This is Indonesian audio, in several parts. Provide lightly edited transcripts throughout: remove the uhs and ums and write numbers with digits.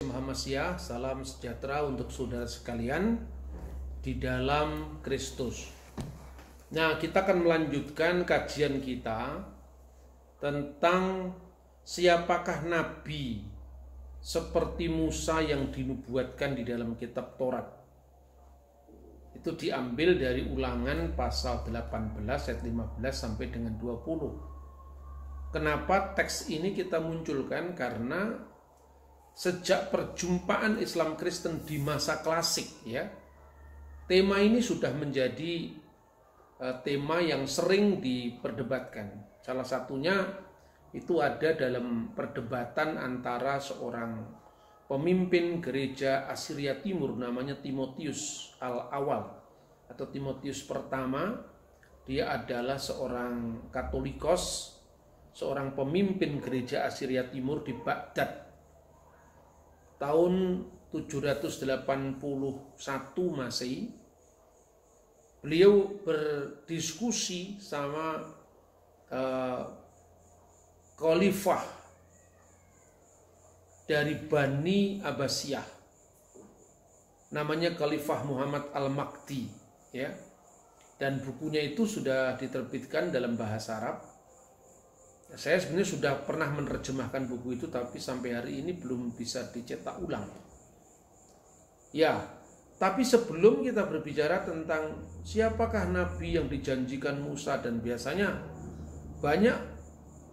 Muhammadiyah, salam sejahtera untuk saudara sekalian di dalam Kristus. Nah, kita akan melanjutkan kajian kita tentang siapakah nabi seperti Musa yang dinubuatkan di dalam kitab Taurat. Itu diambil dari Ulangan pasal 18 ayat 15 sampai dengan 20. Kenapa teks ini kita munculkan? Karena sejak perjumpaan Islam Kristen di masa klasik, ya, tema ini sudah menjadi tema yang sering diperdebatkan. Salah satunya itu ada dalam perdebatan antara seorang pemimpin gereja Asiria Timur namanya Timotius Al-Awal atau Timotius pertama. Dia adalah seorang Katolikos, seorang pemimpin gereja Asiria Timur di Baghdad tahun 781 Masehi. Beliau berdiskusi sama khalifah dari Bani Abbasiyah, namanya Khalifah Muhammad Al-Mahdi, ya. Dan bukunya itu sudah diterbitkan dalam bahasa Arab. Saya sebenarnya sudah pernah menerjemahkan buku itu, tapi sampai hari ini belum bisa dicetak ulang. Ya, tapi sebelum kita berbicara tentang siapakah nabi yang dijanjikan Musa, dan biasanya banyak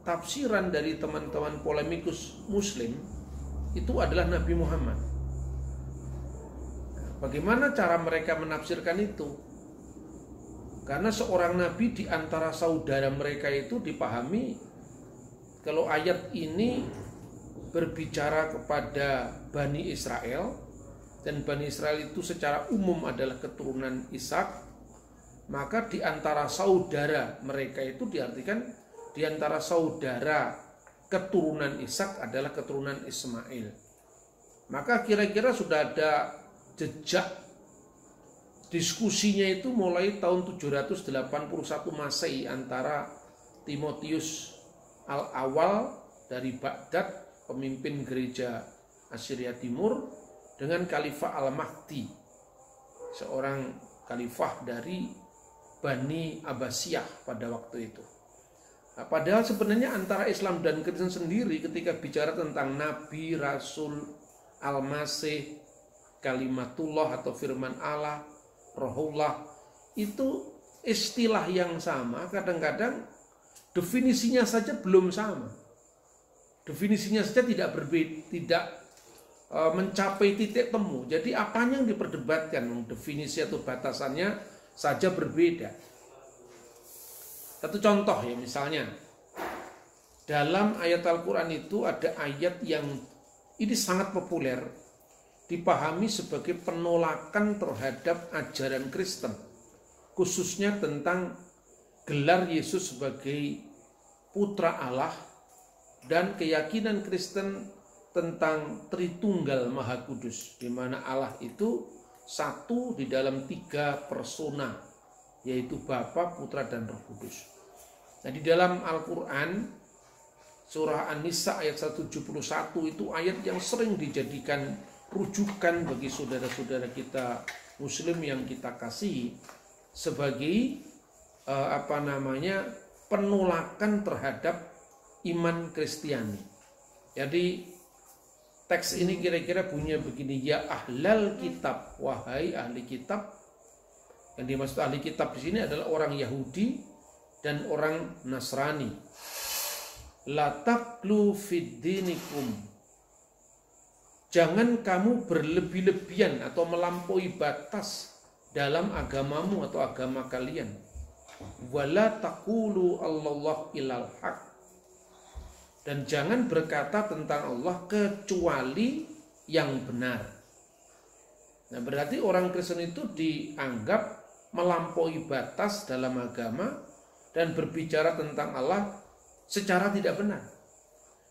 tafsiran dari teman-teman polemikus Muslim itu adalah Nabi Muhammad. Bagaimana cara mereka menafsirkan itu? Karena seorang nabi di antara saudara mereka itu dipahami, kalau ayat ini berbicara kepada Bani Israel, dan Bani Israel itu secara umum adalah keturunan Ishak, maka di antara saudara mereka itu diartikan di antara saudara keturunan Ishak adalah keturunan Ismail. Maka kira-kira sudah ada jejak diskusinya itu mulai tahun 781 Masehi antara Timotius Al-Awal dari Baghdad, pemimpin gereja Asiria Timur, dengan Khalifah Al-Mahdi, seorang khalifah dari Bani Abbasiyah pada waktu itu. Nah, padahal sebenarnya antara Islam dan Kristen sendiri ketika bicara tentang Nabi, Rasul, Al-Masih, Kalimatullah atau firman Allah, Rohullah, itu istilah yang sama. Kadang-kadang definisinya saja belum sama. Definisinya saja tidak berbeda, tidak mencapai titik temu. Jadi apanya yang diperdebatkan? Definisi atau batasannya saja berbeda. Satu contoh ya, misalnya dalam ayat Al-Quran itu ada ayat yang ini sangat populer, dipahami sebagai penolakan terhadap ajaran Kristen, khususnya tentang gelar Yesus sebagai putra Allah dan keyakinan Kristen tentang Tritunggal Maha Kudus, di mana Allah itu satu di dalam 3 persona, yaitu Bapa, Putra, dan Roh Kudus. Nah, di dalam Al-Quran surah An-Nisa ayat 171 itu ayat yang sering dijadikan rujukan bagi saudara-saudara kita Muslim yang kita kasihi sebagai penolakan terhadap iman Kristiani. Jadi teks ini kira-kira bunyinya begini: ya ahlal kitab, wahai ahli kitab. Yang dimaksud ahli kitab di sini adalah orang Yahudi dan orang Nasrani. La taqlu fid dinikum, jangan kamu berlebih-lebihan atau melampaui batas dalam agamamu atau agama kalian. Wala taqulu Allah ilal haq, dan jangan berkata tentang Allah kecuali yang benar. Nah, berarti orang Kristen itu dianggap melampaui batas dalam agama dan berbicara tentang Allah secara tidak benar.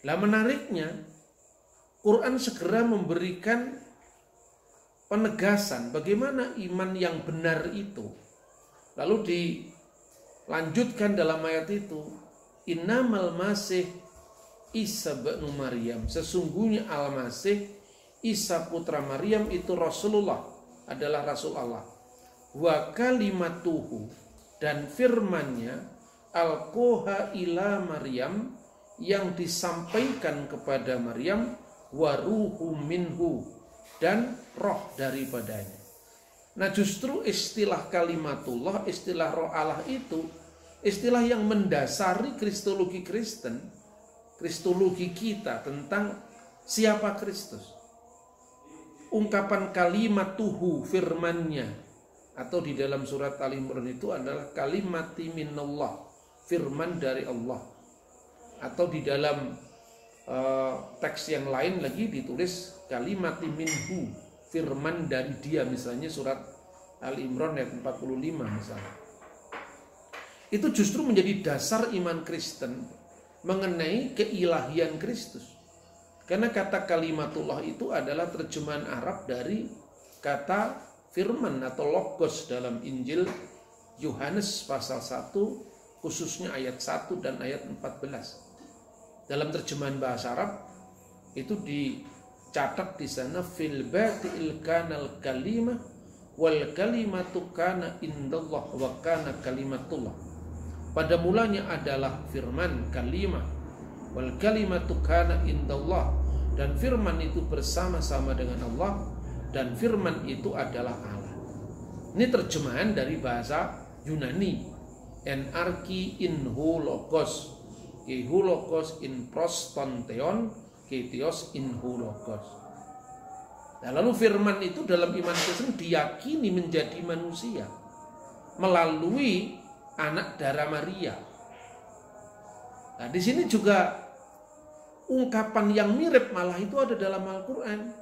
Lah menariknya, Quran segera memberikan penegasan bagaimana iman yang benar itu. Lalu dilanjutkan dalam ayat itu, innamal masih Isa bin Maryam, sesungguhnya Al-Masih Isa putra Maryam itu Rasulullah, adalah Rasul Allah. Wa kalimatuhu, dan firmannya, alqoha ila Maryam, yang disampaikan kepada Maryam, wa ruhu minhu, dan roh daripadanya. Nah justru istilah kalimatullah, istilah roh Allah itu istilah yang mendasari kristologi Kristen, kristologi kita tentang siapa Kristus. Ungkapan kalimatuhu, firmannya, atau di dalam surat Al-Imran itu adalah kalimati minallah, firman dari Allah. Atau di dalam teks yang lain lagi ditulis kalimati minhu, firman dari dia, misalnya surat Al-Imran ayat 45 misalnya. Itu justru menjadi dasar iman Kristen mengenai keilahian Kristus. Karena kata kalimatullah itu adalah terjemahan Arab dari kata firman atau logos dalam Injil Yohanes pasal 1, khususnya ayat 1 dan ayat 14. Dalam terjemahan bahasa Arab itu dicatat di sana fil bati'il kanal kalimah wal kalimatu kana indallah wa kana kalimatullah. Pada mulanya adalah firman, kalimah, wal kalimatu kana indallah, dan firman itu bersama-sama dengan Allah, dan firman itu adalah Allah. Ini terjemahan dari bahasa Yunani. Enarki in hu logos, ke hu logos in prostonteon, ke theos in hu logos. Nah, lalu firman itu dalam iman Kristen diyakini menjadi manusia melalui anak darah Maria. Nah, di sini juga ungkapan yang mirip malah itu ada dalam Al-Quran.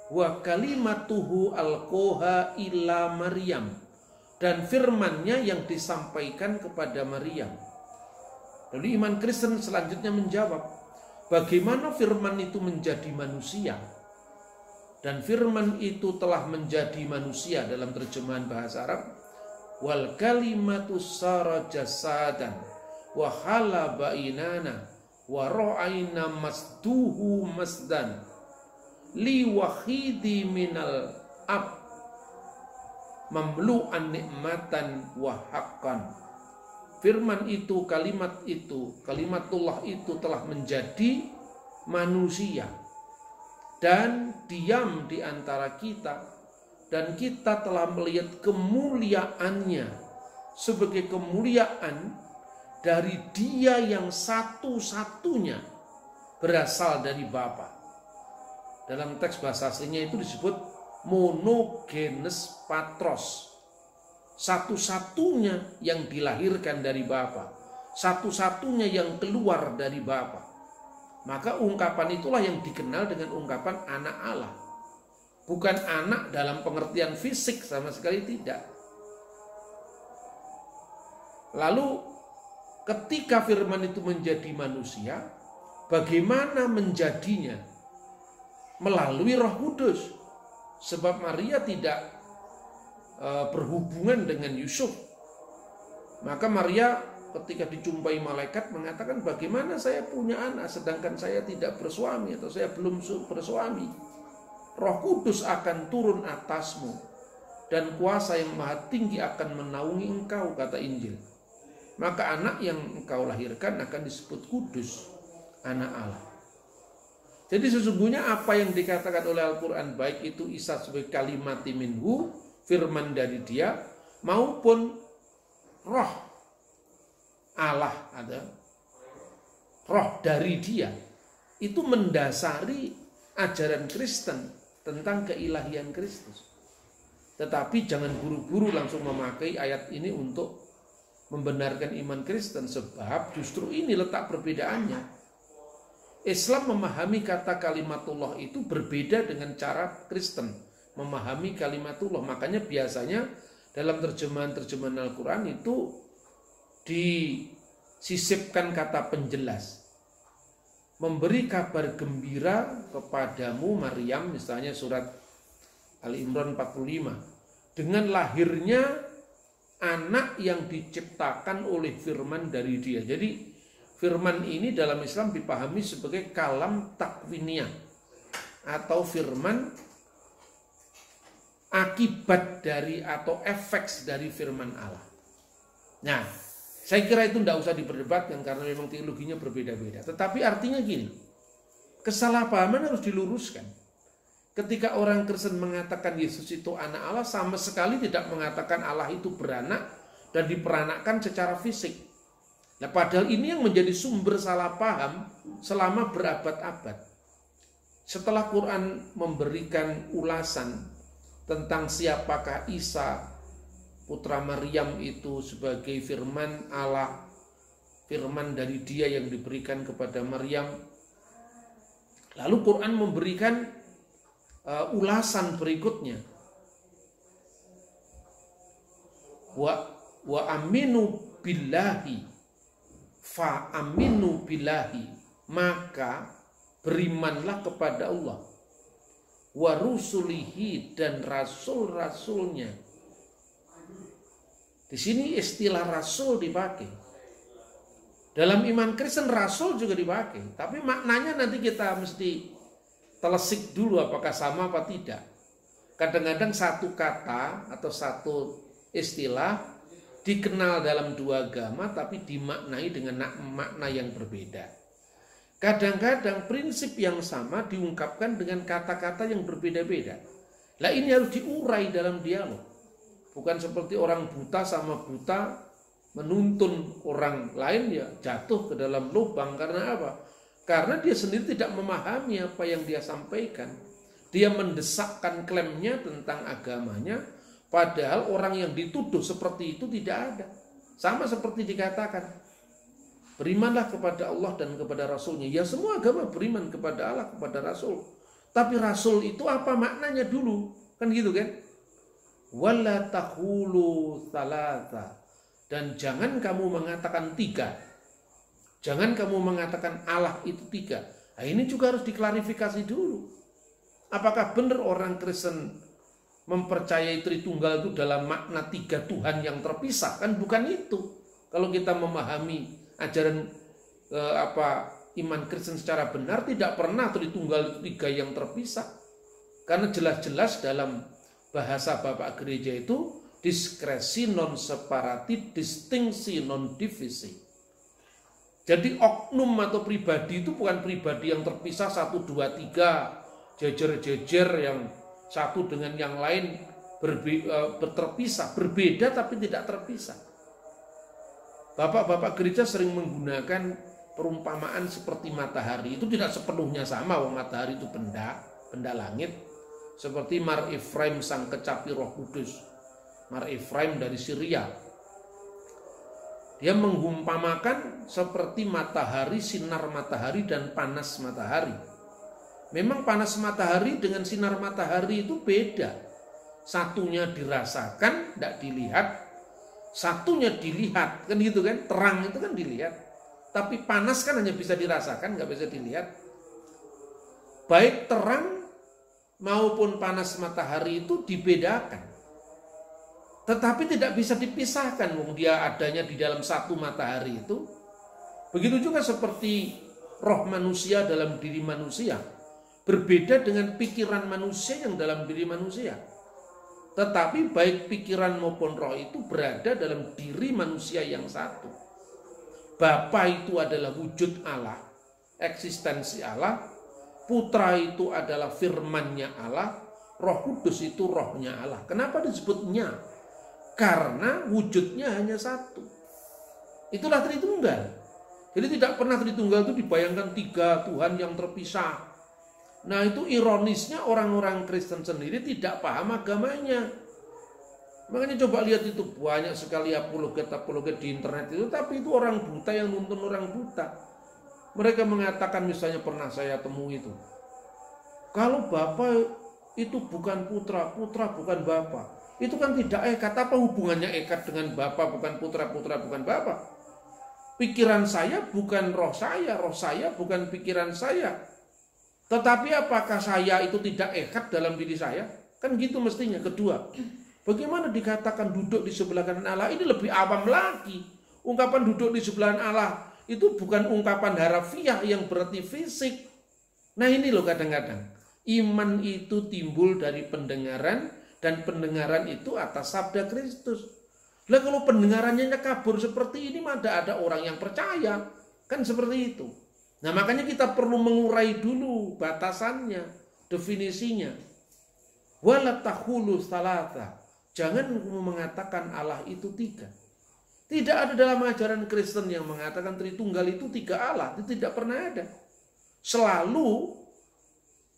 Wa kalimatuhu alqoha ila Maryam, dan firmannya yang disampaikan kepada Maryam. Lalu iman Kristen selanjutnya menjawab, bagaimana firman itu menjadi manusia? Dan firman itu telah menjadi manusia dalam terjemahan bahasa Arab. Wal kalimatu sara jasadan wa hala bainana wa ra'ayna masduhu masdan li wahidi minal ab mamlu'an nikmatan wa haqqan. Firman itu, kalimatullah itu telah menjadi manusia dan diam di antara kita, dan kita telah melihat kemuliaannya sebagai kemuliaan dari Dia yang satu-satunya berasal dari Bapa. Dalam teks bahasa aslinya itu disebut monogenes patros, satu-satunya yang dilahirkan dari Bapa, satu-satunya yang keluar dari Bapa. Maka ungkapan itulah yang dikenal dengan ungkapan anak Allah. Bukan anak dalam pengertian fisik, sama sekali tidak. Lalu ketika firman itu menjadi manusia, bagaimana menjadinya? Melalui Roh Kudus. Sebab Maria tidak berhubungan dengan Yusuf. Maka Maria ketika dijumpai malaikat mengatakan, bagaimana saya punya anak sedangkan saya tidak bersuami atau saya belum bersuami? Roh Kudus akan turun atasmu dan kuasa yang maha tinggi akan menaungi engkau, kata Injil. Maka anak yang engkau lahirkan akan disebut kudus, anak Allah. Jadi sesungguhnya apa yang dikatakan oleh Al-Quran, baik itu Isa sebagai kalimati minhu, firman dari Dia, maupun roh Allah, ada roh dari Dia, itu mendasari ajaran Kristen tentang keilahian Kristus. Tetapi jangan buru-buru langsung memakai ayat ini untuk membenarkan iman Kristen, sebab justru ini letak perbedaannya. Islam memahami kata kalimatullah itu berbeda dengan cara Kristen memahami kalimatullah. Makanya biasanya dalam terjemahan-terjemahan Al-Quran itu disisipkan kata penjelas. Memberi kabar gembira kepadamu Maryam, misalnya surat Al-Imran 45, dengan lahirnya anak yang diciptakan oleh firman dari Dia. Jadi firman ini dalam Islam dipahami sebagai kalam takwiniyah, atau firman akibat dari atau efek dari firman Allah. Nah, saya kira itu tidak usah diperdebatkan karena memang teologinya berbeda-beda. Tetapi artinya gini, kesalahpahaman harus diluruskan. Ketika orang Kristen mengatakan Yesus itu anak Allah, sama sekali tidak mengatakan Allah itu beranak dan diperanakkan secara fisik. Nah, padahal ini yang menjadi sumber salah paham selama berabad-abad. Setelah Quran memberikan ulasan tentang siapakah Isa, putra Maryam itu sebagai firman Allah, firman dari Dia yang diberikan kepada Maryam. Lalu Quran memberikan ulasan berikutnya. Wa aminu billahi fa aminu billahi, maka berimanlah kepada Allah, wa rusulihi, dan rasul-rasulnya. Di sini istilah rasul dipakai. Dalam iman Kristen rasul juga dipakai, tapi maknanya nanti kita mesti telisik dulu apakah sama apa tidak. Kadang-kadang satu kata atau satu istilah dikenal dalam dua agama tapi dimaknai dengan makna yang berbeda. Kadang-kadang prinsip yang sama diungkapkan dengan kata-kata yang berbeda-beda. Lah ini harus diurai dalam dialog. Bukan seperti orang buta sama buta menuntun orang lain ya jatuh ke dalam lubang. Karena apa? Karena dia sendiri tidak memahami apa yang dia sampaikan. Dia mendesakkan klaimnya tentang agamanya, padahal orang yang dituduh seperti itu tidak ada. Sama seperti dikatakan, berimanlah kepada Allah dan kepada Rasulnya. Ya semua agama beriman kepada Allah, kepada Rasul. Tapi Rasul itu apa maknanya dulu? Kan gitu kan? Wala tahulu thalatha. Dan jangan kamu mengatakan tiga. Jangan kamu mengatakan Allah itu tiga. Nah, ini juga harus diklarifikasi dulu. Apakah benar orang Kristen mempercayai Tritunggal itu dalam makna tiga Tuhan yang terpisah? Kan bukan itu. Kalau kita memahami ajaran iman Kristen secara benar, tidak pernah Tritunggal tiga yang terpisah. Karena jelas-jelas dalam bahasa Bapak Gereja itu diskresi non separatif, distingsi non divisi. Jadi oknum atau pribadi itu bukan pribadi yang terpisah 1, 2, 3 jejer-jejer yang satu dengan yang lain terpisah, berbeda tapi tidak terpisah. Bapak-bapak gereja sering menggunakan perumpamaan seperti matahari. Itu tidak sepenuhnya sama, wong matahari itu benda langit. Seperti Mar Efraim sang kecapi Roh Kudus. Mar Efraim dari Syria. Dia mengumpamakan seperti matahari, sinar matahari dan panas matahari. Memang panas matahari dengan sinar matahari itu beda. Satunya dirasakan, tidak dilihat. Satunya dilihat, kan gitu kan? Terang itu kan dilihat. Tapi panas kan hanya bisa dirasakan, nggak bisa dilihat. Baik terang maupun panas matahari itu dibedakan. Tetapi tidak bisa dipisahkan, dia adanya di dalam satu matahari itu. Begitu juga seperti roh manusia dalam diri manusia. Berbeda dengan pikiran manusia yang dalam diri manusia. Tetapi baik pikiran maupun roh itu berada dalam diri manusia yang satu. Bapa itu adalah wujud Allah, eksistensi Allah. Putra itu adalah firman-Nya Allah. Roh Kudus itu rohnya Allah. Kenapa disebutnya? Karena wujudnya hanya satu. Itulah Tritunggal. Jadi tidak pernah Tritunggal itu dibayangkan tiga Tuhan yang terpisah. Nah itu ironisnya orang-orang Kristen sendiri tidak paham agamanya. Makanya coba lihat itu banyak sekali apologet-apologet di internet itu. Tapi itu orang buta yang nuntun orang buta. Mereka mengatakan misalnya pernah saya temui itu. Kalau Bapa itu bukan putra, putra bukan Bapa. Itu kan tidak ekat. Apa hubungannya ekat dengan Bapa bukan putra, putra bukan Bapa? Pikiran saya bukan roh saya bukan pikiran saya. Tetapi apakah saya itu tidak ekat dalam diri saya? Kan gitu mestinya. Kedua, bagaimana dikatakan duduk di sebelah kanan Allah? Ini lebih awam lagi. Ungkapan duduk di sebelah Allah itu bukan ungkapan harafiah yang berarti fisik. Nah ini loh kadang-kadang Iman itu timbul dari pendengaran, dan pendengaran itu atas sabda Kristus. Lah kalau pendengarannya kabur seperti ini, maka ada orang yang percaya. Kan seperti itu. Nah makanya kita perlu mengurai dulu batasannya, definisinya. Wala tahulu salata. Jangan mengatakan Allah itu tiga. Tidak ada dalam ajaran Kristen yang mengatakan Tritunggal itu tiga Allah. Itu tidak pernah ada. Selalu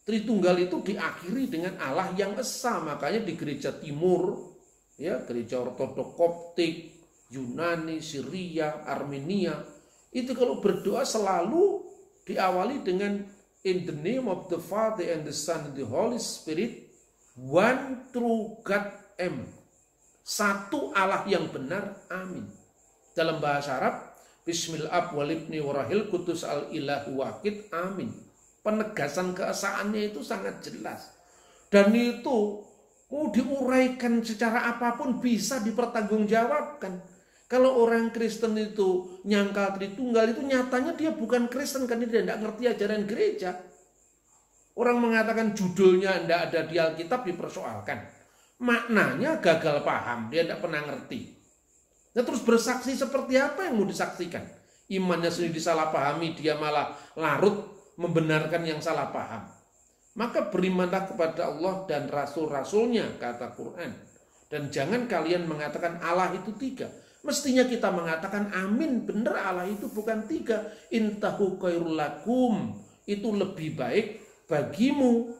Tritunggal itu diakhiri dengan Allah yang esa. Makanya di gereja timur, ya, gereja ortodok Koptik, Yunani, Syria, Armenia, itu kalau berdoa selalu diawali dengan in the name of the Father and the Son and the Holy Spirit, one true God, Amen. Satu Allah yang benar, amin. Dalam bahasa Arab, Bismillah walibni warahil kutus al ilahu wakid, amin. Penegasan keesaannya itu sangat jelas. Dan itu mau diuraikan secara apapun bisa dipertanggungjawabkan. Kalau orang Kristen itu nyangkal Tritunggal, itu nyatanya dia bukan Kristen, kan dia tidak ngerti ajaran gereja. Orang mengatakan judulnya tidak ada di Alkitab dipersoalkan. Maknanya gagal paham, dia tidak pernah ngerti. Nah terus bersaksi seperti apa yang mau disaksikan? Imannya sendiri disalahpahami, dia malah larut membenarkan yang salah paham. Maka berimanlah kepada Allah dan Rasul-Rasulnya, kata Quran. Dan jangan kalian mengatakan Allah itu tiga. Mestinya kita mengatakan amin, benar Allah itu bukan tiga. Intahu khairul lakum, itu lebih baik bagimu.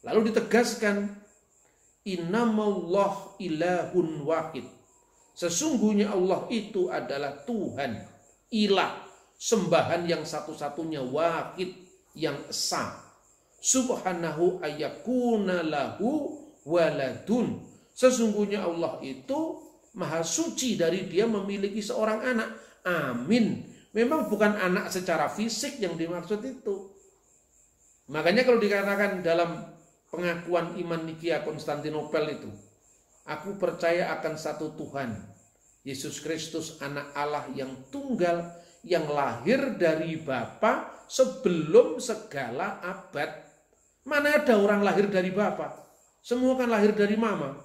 Lalu ditegaskan, innamallah ilahun wahid. Sesungguhnya Allah itu adalah Tuhan, ilah, sembahan yang satu-satunya, wahid, yang esa. Subhanahu ayyakuna lahu waladun. Sesungguhnya Allah itu maha suci dari dia memiliki seorang anak. Amin. Memang bukan anak secara fisik yang dimaksud itu. Makanya kalau dikatakan dalam pengakuan iman Nikia Konstantinopel itu, aku percaya akan satu Tuhan, Yesus Kristus anak Allah yang tunggal, yang lahir dari Bapa sebelum segala abad. Mana ada orang lahir dari Bapa? Semua kan lahir dari Mama.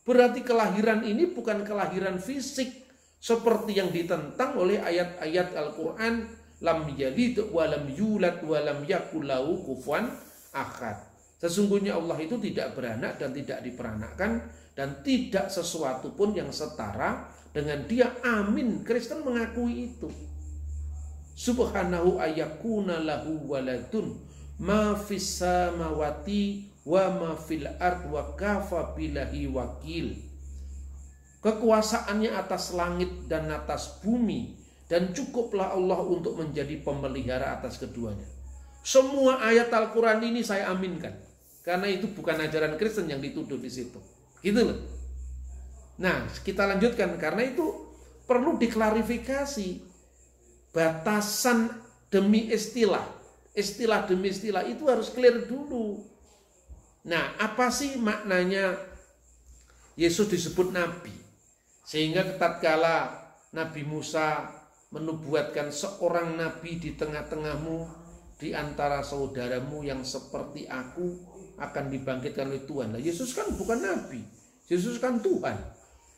Berarti kelahiran ini bukan kelahiran fisik seperti yang ditentang oleh ayat-ayat Al-Quran, lam yalid wa lam yulad wa lam yakul lahu kufuwan ahad. Sesungguhnya Allah itu tidak beranak dan tidak diperanakkan, dan tidak sesuatu pun yang setara dengan dia. Amin. Kristen mengakui itu. Subhanahu ayyakuna lahu waladun ma fis samawati wa ma fil ard wa kafa billahi wakil. Kekuasaannya atas langit dan atas bumi, dan cukuplah Allah untuk menjadi pemelihara atas keduanya. Semua ayat Al-Quran ini saya aminkan, karena itu bukan ajaran Kristen yang dituduh di situ. Gitu loh. Nah, kita lanjutkan, karena itu perlu diklarifikasi batasan demi istilah. Istilah demi istilah itu harus clear dulu. Nah, apa sih maknanya Yesus disebut nabi? Sehingga tatkala Nabi Musa menubuatkan seorang nabi di tengah-tengahmu, di antara saudaramu yang seperti aku akan dibangkitkan oleh Tuhan. Nah, Yesus kan bukan nabi, Yesus kan Tuhan.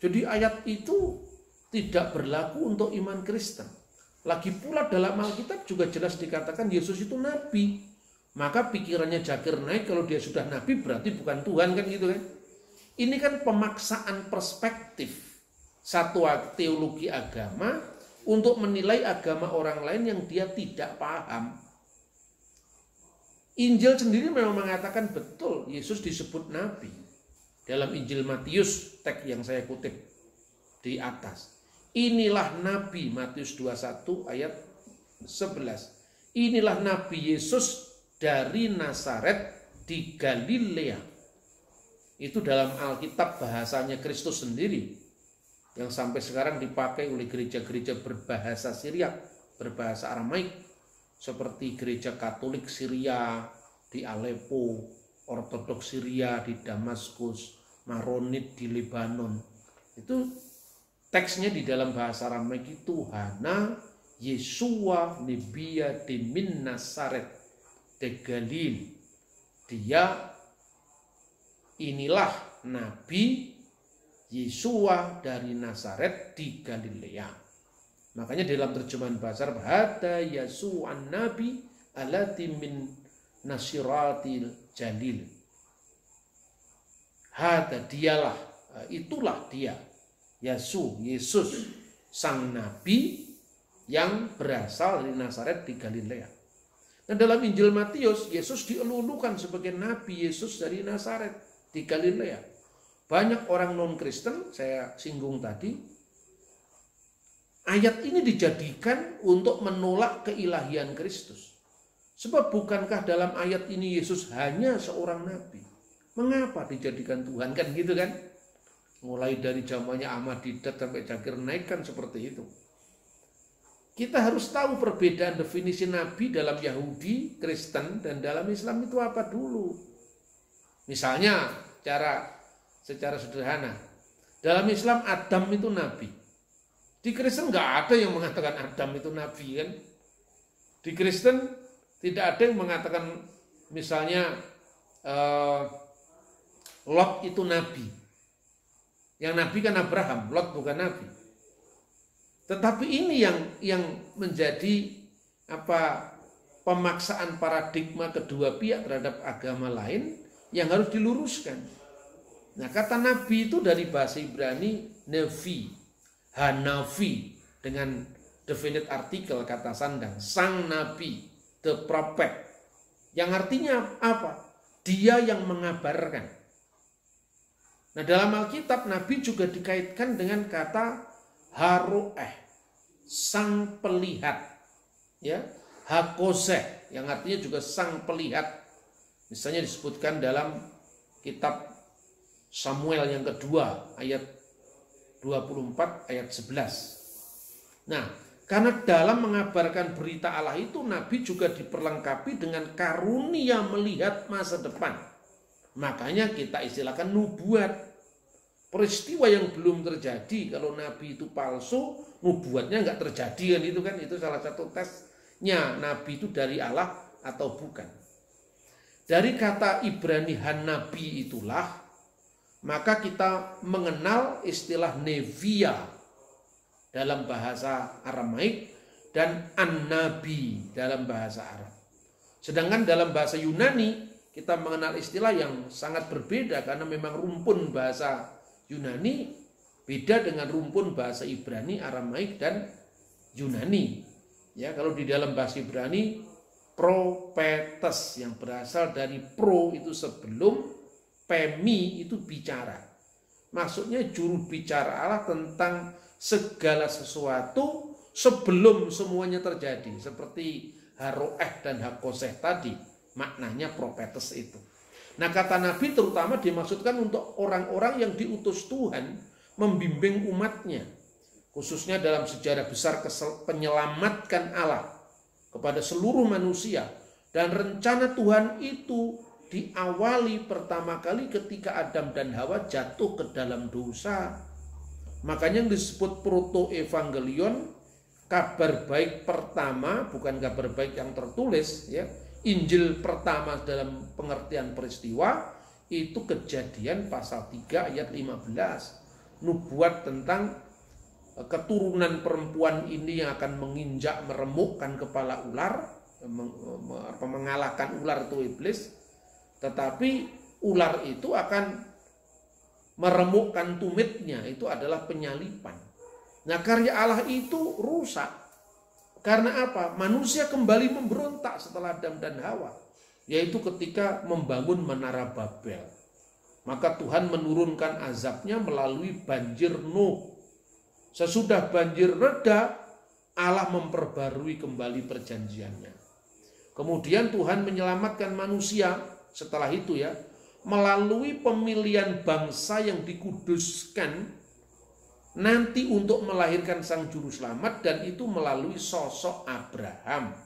Jadi ayat itu tidak berlaku untuk iman Kristen. Lagi pula dalam Alkitab juga jelas dikatakan Yesus itu nabi. Maka pikirannya Jakir naik, kalau dia sudah nabi berarti bukan Tuhan, kan gitu kan. Ini kan pemaksaan perspektif satu teologi agama untuk menilai agama orang lain yang dia tidak paham. Injil sendiri memang mengatakan betul Yesus disebut nabi. Dalam Injil Matius, teks yang saya kutip di atas. Inilah Nabi, Matius 21 ayat 11. Inilah Nabi Yesus dari Nazaret di Galilea. Itu dalam Alkitab bahasanya Kristus sendiri, yang sampai sekarang dipakai oleh gereja-gereja berbahasa Syriak, berbahasa Aramaik, seperti gereja Katolik Syria di Aleppo, Ortodoks Syria di Damaskus, Maronit di Lebanon. Itu teksnya di dalam bahasa Aramaik itu Hana Yesua Nebia de Min Nazaret de Galil, inilah Nabi Yesua dari Nazaret di Galilea. Makanya dalam terjemahan bahasa Arab, hada Yasu'an Nabi alati min Nasiratil Jalil. Hada dialah, itulah dia, Yesus, sang Nabi yang berasal dari Nazaret di Galilea. Dan dalam Injil Matius, Yesus dielulukan sebagai Nabi Yesus dari Nazaret di Galilea. Banyak orang non-Kristen, saya singgung tadi, ayat ini dijadikan untuk menolak keilahian Kristus. Sebab bukankah dalam ayat ini Yesus hanya seorang nabi? Mengapa dijadikan Tuhan? Kan gitu kan? Mulai dari zamannya Ahmad Didat sampai Zakir Naik kan seperti itu. Kita harus tahu perbedaan definisi nabi dalam Yahudi, Kristen, dan dalam Islam itu apa dulu. Misalnya secara sederhana, dalam Islam Adam itu nabi. Di Kristen nggak ada yang mengatakan Adam itu nabi kan. Di Kristen tidak ada yang mengatakan misalnya Lot itu nabi. Yang nabi kan Abraham, Lot bukan nabi. Tetapi ini yang menjadi pemaksaan paradigma kedua pihak terhadap agama lain yang harus diluruskan. Nah, kata nabi itu dari bahasa Ibrani nevi, hanavi, dengan definite artikel kata sandang, sang nabi, the prophet. Yang artinya apa? Dia yang mengabarkan. Nah, dalam Alkitab nabi juga dikaitkan dengan kata haroeh, sang pelihat, ya, hakoseh, yang artinya juga sang pelihat. Misalnya disebutkan dalam kitab Samuel yang kedua ayat 24 ayat 11. Nah, karena dalam mengabarkan berita Allah itu nabi juga diperlengkapi dengan karunia melihat masa depan. Makanya kita istilahkan nubuat. Peristiwa yang belum terjadi, kalau nabi itu palsu, nubuatnya nggak terjadi kan itu kan. Itu salah satu tesnya nabi itu dari Allah atau bukan. Dari kata Ibrani hanabi itulah maka kita mengenal istilah nevia dalam bahasa Aramaik dan an-nabi dalam bahasa Arab. Sedangkan dalam bahasa Yunani kita mengenal istilah yang sangat berbeda karena memang rumpun bahasa Yunani beda dengan rumpun bahasa Ibrani, Aramaik dan Yunani. Ya, kalau di dalam bahasa Ibrani propetes yang berasal dari pro itu sebelum, pemi itu bicara. Maksudnya juru bicara Allah tentang segala sesuatu sebelum semuanya terjadi. Seperti haroeh dan hakoseh tadi, maknanya propetes itu. Nah, kata nabi terutama dimaksudkan untuk orang-orang yang diutus Tuhan membimbing umatnya. Khususnya dalam sejarah besar penyelamatkan Allah kepada seluruh manusia. Dan rencana Tuhan itu diawali pertama kali ketika Adam dan Hawa jatuh ke dalam dosa. Makanya yang disebut proto-evangelion, kabar baik pertama, bukan kabar baik yang tertulis, ya. Injil pertama dalam pengertian peristiwa itu Kejadian pasal 3 ayat 15. Nubuat tentang keturunan perempuan ini yang akan menginjak meremukkan kepala ular, mengalahkan ular itu iblis. Tetapi ular itu akan meremukkan tumitnya, itu adalah penyalipan. Nah, karya Allah itu rusak. Karena apa? Manusia kembali memberontak setelah Adam dan Hawa, yaitu ketika membangun Menara Babel. Maka Tuhan menurunkan azabnya melalui banjir Nuh. Sesudah banjir reda, Allah memperbarui kembali perjanjiannya. Kemudian Tuhan menyelamatkan manusia setelah itu, ya, melalui pemilihan bangsa yang dikuduskan nanti untuk melahirkan sang juru selamat, dan itu melalui sosok Abraham.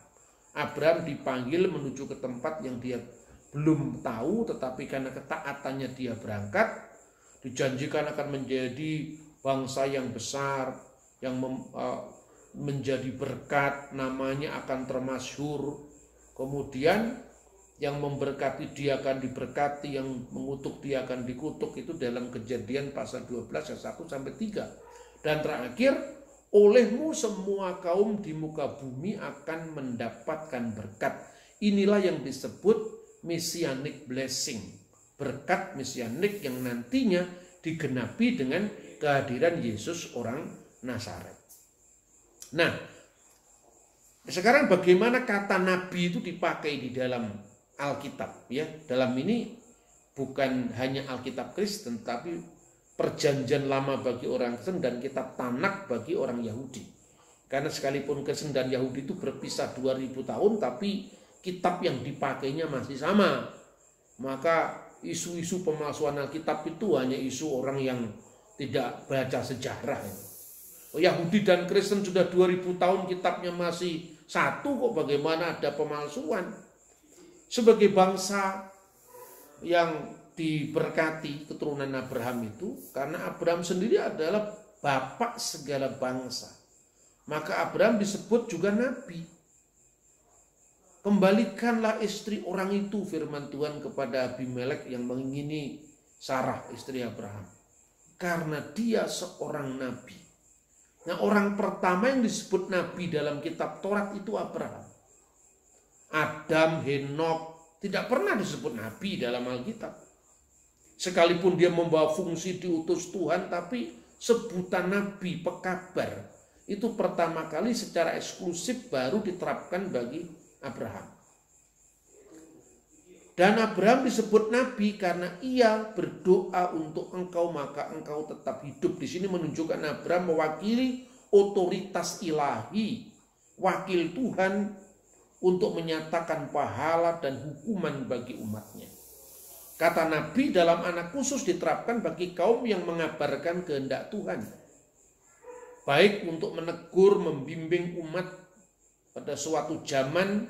Abraham dipanggil menuju ke tempat yang dia belum tahu, tetapi karena ketaatannya dia berangkat, dijanjikan akan menjadi bangsa yang besar, yang menjadi berkat, namanya akan termasyhur. Kemudian Yang memberkati dia akan diberkati, yang mengutuk dia akan dikutuk. Itu dalam Kejadian pasal 12 ayat 1 sampai 3. Dan terakhir, olehmu semua kaum di muka bumi akan mendapatkan berkat. Inilah yang disebut messianic blessing. Berkat messianik yang nantinya digenapi dengan kehadiran Yesus orang Nazaret. Nah, sekarang bagaimana kata nabi itu dipakai di dalam Alkitab, ya? Dalam ini bukan hanya Alkitab Kristen, tapi Perjanjian Lama bagi orang Kristen dan kitab Tanakh bagi orang Yahudi. Karena sekalipun Kristen dan Yahudi itu berpisah 2000 tahun, tapi kitab yang dipakainya masih sama. Maka isu-isu pemalsuan Alkitab itu hanya isu orang yang tidak baca sejarah. Yahudi dan Kristen sudah 2000 tahun kitabnya masih satu, kok bagaimana ada pemalsuan? Sebagai bangsa yang diberkati keturunan Abraham itu, karena Abraham sendiri adalah bapak segala bangsa, maka Abraham disebut juga nabi. Kembalikanlah istri orang itu, firman Tuhan kepada Abimelek yang mengingini Sarah istri Abraham, karena dia seorang nabi. Nah, orang pertama yang disebut nabi dalam kitab Taurat itu Abraham. Adam, Henok tidak pernah disebut nabi dalam Alkitab. Sekalipun dia membawa fungsi diutus Tuhan, tapi sebutan nabi, pekabar, itu pertama kali secara eksklusif baru diterapkan bagi Abraham. Dan Abraham disebut nabi karena ia berdoa untuk engkau, maka engkau tetap hidup. Di sini menunjukkan Abraham mewakili otoritas ilahi, wakil Tuhan untuk menyatakan pahala dan hukuman bagi umatnya. Kata nabi dalam anak khusus diterapkan bagi kaum yang mengabarkan kehendak Tuhan, baik untuk menegur, membimbing umat pada suatu zaman,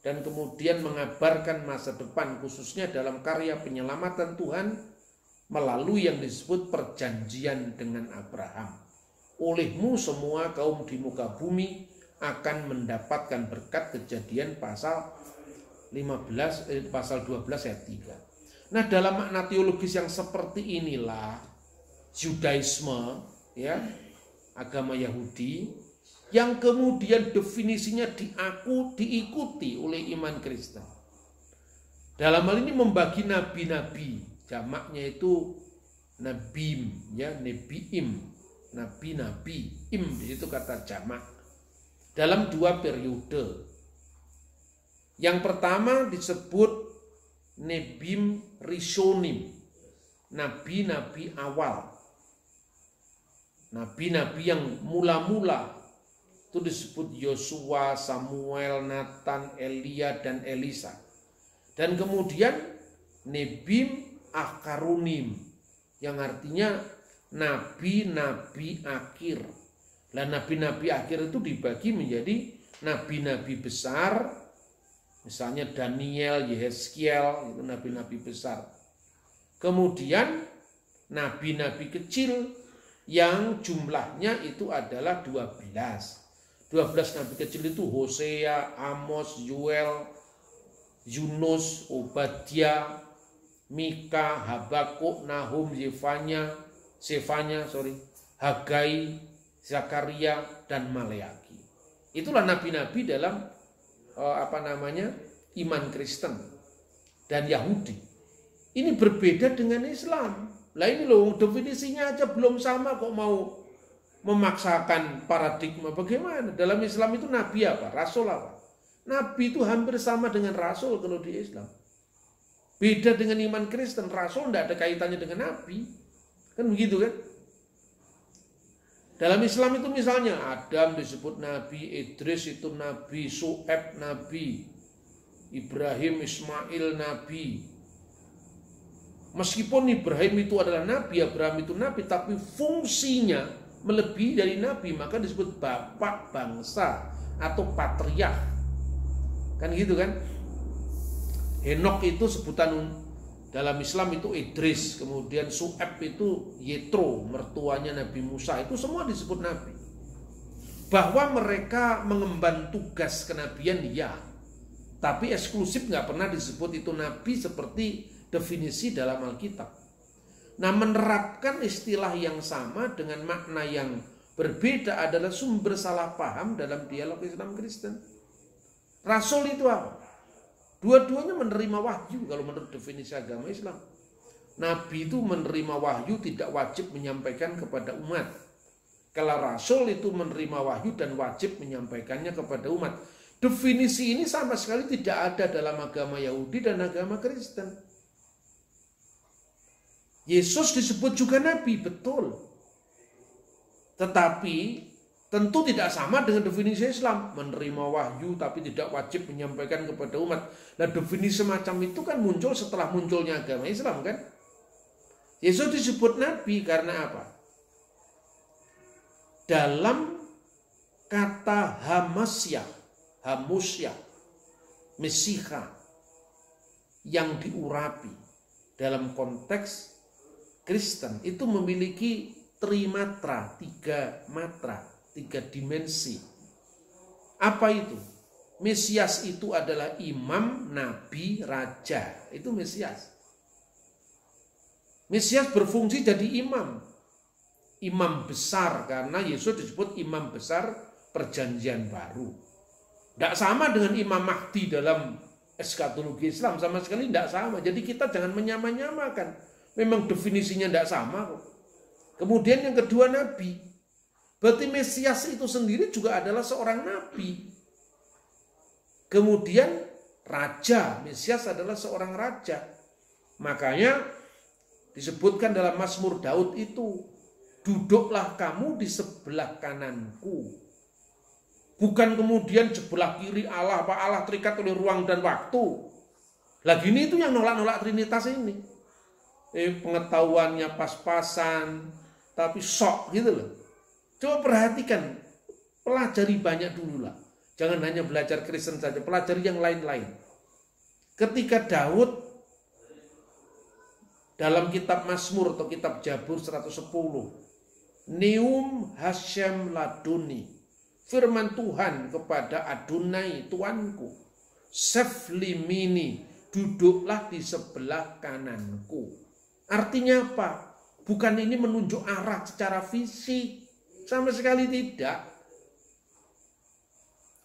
dan kemudian mengabarkan masa depan, khususnya dalam karya penyelamatan Tuhan melalui yang disebut perjanjian dengan Abraham. Olehmu semua kaum di muka bumi akan mendapatkan berkat. Kejadian pasal 12 ayat 3. Nah, dalam makna teologis yang seperti inilah Judaisme, ya, agama Yahudi, yang kemudian definisinya diikuti oleh iman Kristen. Dalam hal ini membagi nabi-nabi, jamaknya itu nabim, ya, nebiim, nabi-nabi, im di situ kata jamak. Dalam dua periode. Yang pertama disebut nebim rishonim, nabi-nabi awal. Nabi-nabi yang mula-mula itu disebut Yosua, Samuel, Nathan, Elia, dan Elisa. Dan kemudian nebim akarunim, yang artinya nabi-nabi akhir. Dan nabi-nabi akhir itu dibagi menjadi nabi-nabi besar, misalnya Daniel, Yehezkiel, itu nabi-nabi besar. Kemudian nabi-nabi kecil yang jumlahnya itu adalah 12. 12 nabi kecil itu Hosea, Amos, Yoel, Yunus, Obadiah, Mika, Habakuk, Nahum, Zefanya, Hagai, Zakaria, dan Maleaki. Itulah nabi-nabi dalam iman Kristen dan Yahudi. Ini berbeda dengan Islam. Lah ini loh, definisinya aja belum sama kok mau memaksakan paradigma. Bagaimana? Dalam Islam itu nabi apa? Rasul apa? Nabi itu hampir sama dengan rasul kalau di Islam. Beda dengan iman Kristen, rasul tidak ada kaitannya dengan nabi. Kan begitu kan? Dalam Islam itu misalnya Adam disebut nabi, Idris itu nabi, Su'eb nabi, Ibrahim, Ismail nabi. Meskipun Ibrahim itu adalah nabi, Abraham itu nabi, tapi fungsinya melebihi dari nabi, maka disebut bapak bangsa atau patriark. Kan gitu kan? Henok itu sebutan dalam Islam itu Idris, kemudian Su'eb itu Yetro, mertuanya Nabi Musa, itu semua disebut nabi. Bahwa mereka mengemban tugas kenabian, ya. Tapi eksklusif nggak pernah disebut itu nabi seperti definisi dalam Alkitab. Nah, menerapkan istilah yang sama dengan makna yang berbeda adalah sumber salah paham dalam dialog Islam Kristen. Rasul itu apa? Dua-duanya menerima wahyu kalau menurut definisi agama Islam. Nabi itu menerima wahyu tidak wajib menyampaikan kepada umat. Kalau rasul itu menerima wahyu dan wajib menyampaikannya kepada umat. Definisi ini sama sekali tidak ada dalam agama Yahudi dan agama Kristen. Yesus disebut juga nabi, betul. Tetapi tentu tidak sama dengan definisi Islam. Menerima wahyu tapi tidak wajib menyampaikan kepada umat. Nah, definisi semacam itu kan muncul setelah munculnya agama Islam kan. Yesus disebut nabi karena apa? Dalam kata hamusyah, Mesiha yang diurapi dalam konteks Kristen itu memiliki trimatra, tiga dimensi. Apa itu? Mesias itu adalah imam, nabi, raja. Itu Mesias. Mesias berfungsi jadi imam. Imam besar karena Yesus disebut imam besar perjanjian baru. Tidak sama dengan Imam Mahdi dalam eskatologi Islam, sama sekali tidak sama. Jadi kita jangan menyamakan. Memang definisinya tidak sama kok. Kemudian yang kedua nabi. Berarti Mesias itu sendiri juga adalah seorang nabi. Kemudian raja, Mesias adalah seorang raja. Makanya disebutkan dalam Mazmur Daud itu, duduklah kamu di sebelah kananku. Bukan kemudian sebelah kiri Allah, apa Allah terikat oleh ruang dan waktu. Lagi ini itu yang nolak-nolak Trinitas ini. Pengetahuannya pas-pasan, tapi sok gitu loh. Coba perhatikan, pelajari banyak dulu lah. Jangan hanya belajar Kristen saja, pelajari yang lain-lain. Ketika Daud dalam kitab Mazmur atau kitab Jabur 110, Neum Hashem Laduni, firman Tuhan kepada Adonai Tuanku, Seflimini, duduklah di sebelah kananku. Artinya apa? Bukan ini menunjuk arah secara fisik, sama sekali tidak.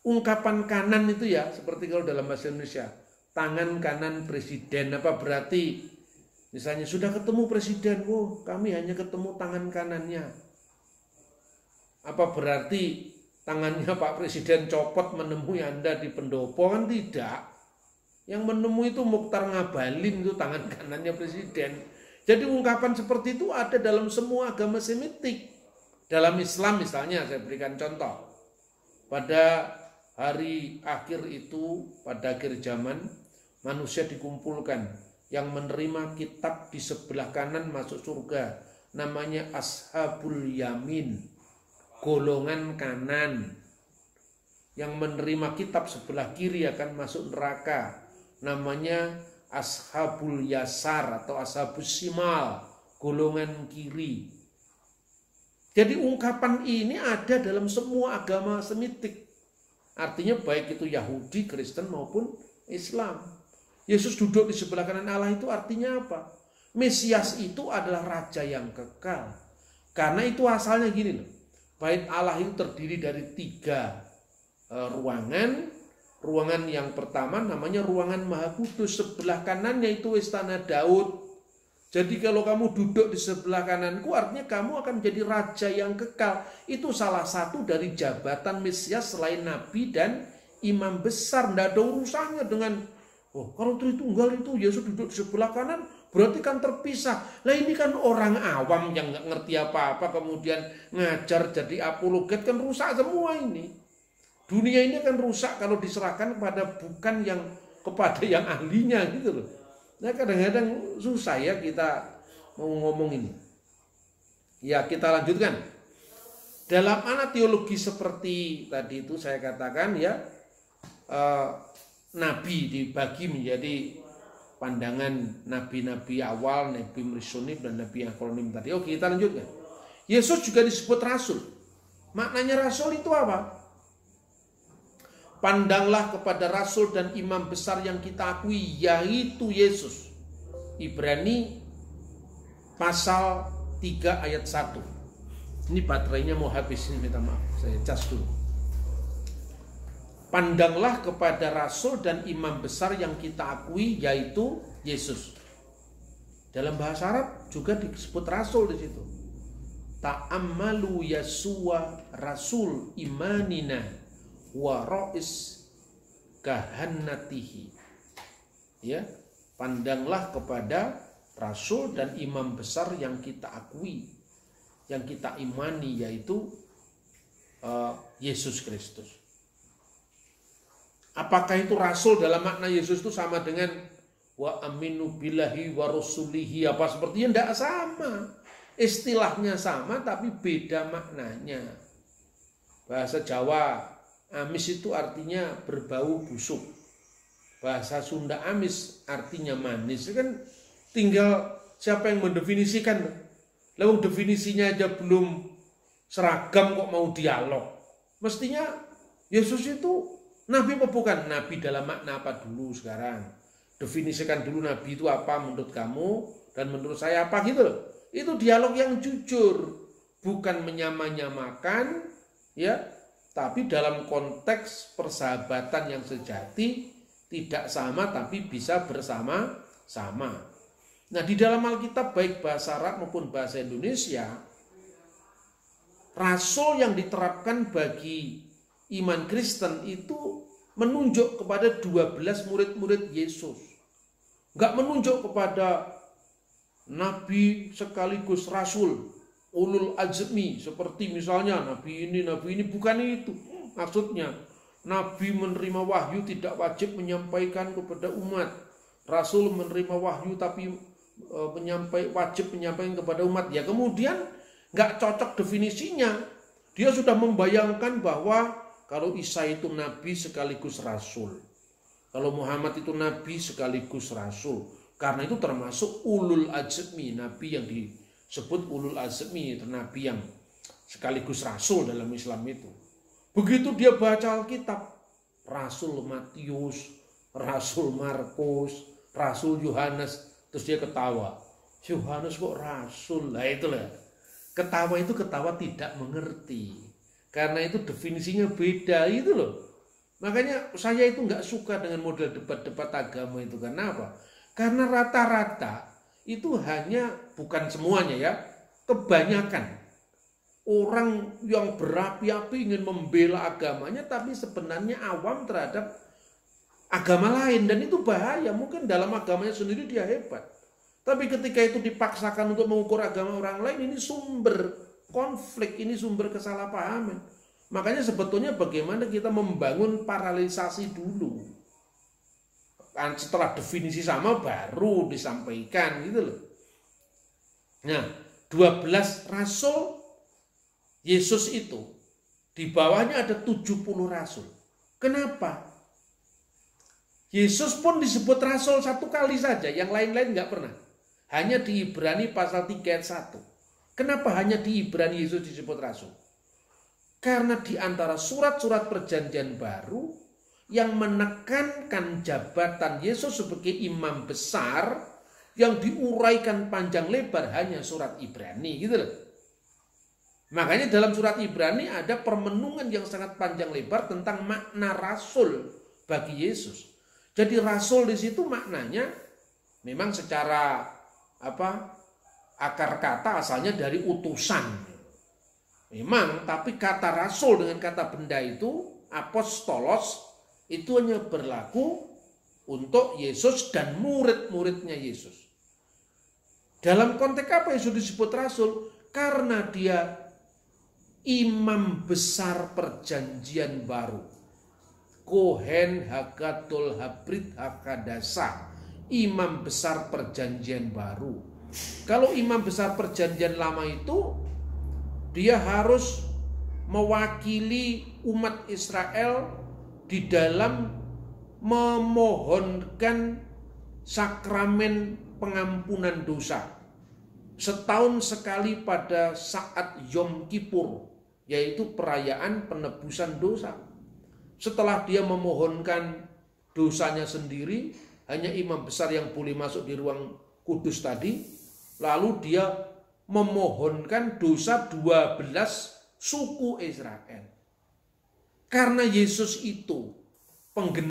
Ungkapan kanan itu ya, seperti kalau dalam bahasa Indonesia, tangan kanan presiden, apa berarti? Misalnya sudah ketemu presiden, kami hanya ketemu tangan kanannya. Apa berarti tangannya Pak Presiden copot menemui Anda di pendopo? Kan tidak. Yang menemui itu Mukhtar Ngabalin, itu tangan kanannya Presiden. Jadi ungkapan seperti itu ada dalam semua agama Semitik. Dalam Islam misalnya, saya berikan contoh. Pada hari akhir itu, pada akhir zaman, manusia dikumpulkan. Yang menerima kitab di sebelah kanan masuk surga. Namanya Ashabul Yamin. Golongan kanan. Yang menerima kitab sebelah kiri akan masuk neraka. Namanya Ashabul Yasar atau Ashabus Simal. Golongan kiri. Jadi ungkapan ini ada dalam semua agama Semitik. Artinya baik itu Yahudi, Kristen maupun Islam. Yesus duduk di sebelah kanan Allah itu artinya apa? Mesias itu adalah raja yang kekal. Karena itu asalnya gini loh. Bait Allah itu terdiri dari 3 ruangan. Ruangan yang pertama namanya ruangan Maha Kudus. Sebelah kanannya itu istana Daud. Jadi kalau kamu duduk di sebelah kananku artinya kamu akan menjadi raja yang kekal. Itu salah satu dari jabatan Mesias selain Nabi dan Imam Besar. Tidak ada urusannya dengan kalau Tritunggal itu Yesus duduk di sebelah kanan, berarti kan terpisah. Lah ini kan orang awam yang nggak ngerti apa-apa kemudian ngajar jadi apologet, kan rusak semua ini. Dunia ini kan rusak kalau diserahkan kepada yang ahlinya gitu loh. Nah kadang-kadang susah ya kita mau ngomong ini. Ya kita lanjutkan. Dalam anak teologi seperti tadi itu saya katakan ya, Nabi dibagi menjadi pandangan nabi-nabi awal, nabi Mrisonib dan nabi Akronim tadi. Oke, kita lanjutkan. Yesus juga disebut rasul. Maknanya rasul itu apa? Pandanglah kepada rasul dan imam besar yang kita akui, yaitu Yesus. Ibrani pasal 3 ayat 1. Ini baterainya mau habis, ini minta maaf, saya cas dulu. Pandanglah kepada rasul dan imam besar yang kita akui, yaitu Yesus. Dalam bahasa Arab juga disebut rasul di situ. Ta'ammalu Yasua rasul imanina wa ra'is kahannatihi. Ya, pandanglah kepada rasul dan imam besar yang kita akui, yang kita imani, yaitu Yesus Kristus. Apakah itu rasul dalam makna Yesus itu sama dengan wa aminu billahi wa rasulihi apa sepertinya? Tidak sama. Istilahnya sama tapi beda maknanya. Bahasa Jawa amis itu artinya berbau busuk. Bahasa Sunda amis artinya manis. Kan tinggal siapa yang mendefinisikan. Lalu definisinya aja belum seragam kok mau dialog. Mestinya Yesus itu nabi apa bukan? Nabi dalam makna apa dulu sekarang? Definisikan dulu nabi itu apa menurut kamu dan menurut saya apa gitu loh. Itu dialog yang jujur, bukan menyamanyamakan, ya, tapi dalam konteks persahabatan yang sejati, tidak sama tapi bisa bersama-sama. Nah, di dalam Alkitab baik bahasa Arab maupun bahasa Indonesia, rasul yang diterapkan bagi iman Kristen itu menunjuk kepada 12 murid-murid Yesus. Enggak menunjuk kepada nabi sekaligus rasul, ulul azmi, seperti misalnya nabi ini, bukan itu. Maksudnya, nabi menerima wahyu tidak wajib menyampaikan kepada umat. Rasul menerima wahyu tapi wajib menyampaikan kepada umat. Ya kemudian nggak cocok definisinya. Dia sudah membayangkan bahwa kalau Isa itu nabi sekaligus rasul. Kalau Muhammad itu nabi sekaligus rasul. Karena itu termasuk ulul azmi, nabi yang disebut ulul azmi, nabi yang sekaligus rasul dalam Islam itu. Begitu dia baca Alkitab, Rasul Matius, Rasul Markus, Rasul Yohanes, terus dia ketawa. Yohanes kok rasul? Lah itulah. Ketawa itu ketawa tidak mengerti. Karena itu definisinya beda itu loh. Makanya saya itu nggak suka dengan model debat-debat agama itu. Karena apa? Karena rata-rata itu hanya, bukan semuanya ya, kebanyakan orang yang berapi-api ingin membela agamanya tapi sebenarnya awam terhadap agama lain, dan itu bahaya. Mungkin dalam agamanya sendiri dia hebat, tapi ketika itu dipaksakan untuk mengukur agama orang lain, ini sumber konflik, ini sumber kesalahpahaman. Makanya sebetulnya bagaimana kita membangun paralelisasi dulu. Setelah definisi sama baru disampaikan gitu loh. Nah, 12 rasul Yesus itu di bawahnya ada 70 rasul. Kenapa? Yesus pun disebut rasul satu kali saja, yang lain-lain nggak pernah. Hanya di Ibrani pasal 3 ayat 1. Kenapa hanya di Ibrani Yesus disebut rasul? Karena di antara surat-surat perjanjian baru yang menekankan jabatan Yesus sebagai imam besar yang diuraikan panjang lebar hanya surat Ibrani gitu loh. Makanya dalam surat Ibrani ada permenungan yang sangat panjang lebar tentang makna rasul bagi Yesus. Jadi rasul di situ maknanya memang secara akar kata asalnya dari utusan. Memang, tapi kata rasul dengan kata benda itu apostolos itu hanya berlaku untuk Yesus dan murid-muridnya Yesus. Dalam konteks apa Yesus disebut rasul? Karena dia imam besar perjanjian baru. Kohen Hagatul Habrit Hakadasa. Imam besar perjanjian baru. Kalau imam besar perjanjian lama itu, dia harus mewakili umat Israel di dalam memohonkan sakramen pengampunan dosa setahun sekali pada saat Yom Kippur, yaitu perayaan penebusan dosa. setelah dia memohonkan dosanya sendiri, hanya imam besar yang boleh masuk di ruang kudus tadi, lalu dia memohonkan dosa 12 suku Israel. Karena Yesus itu penggenapan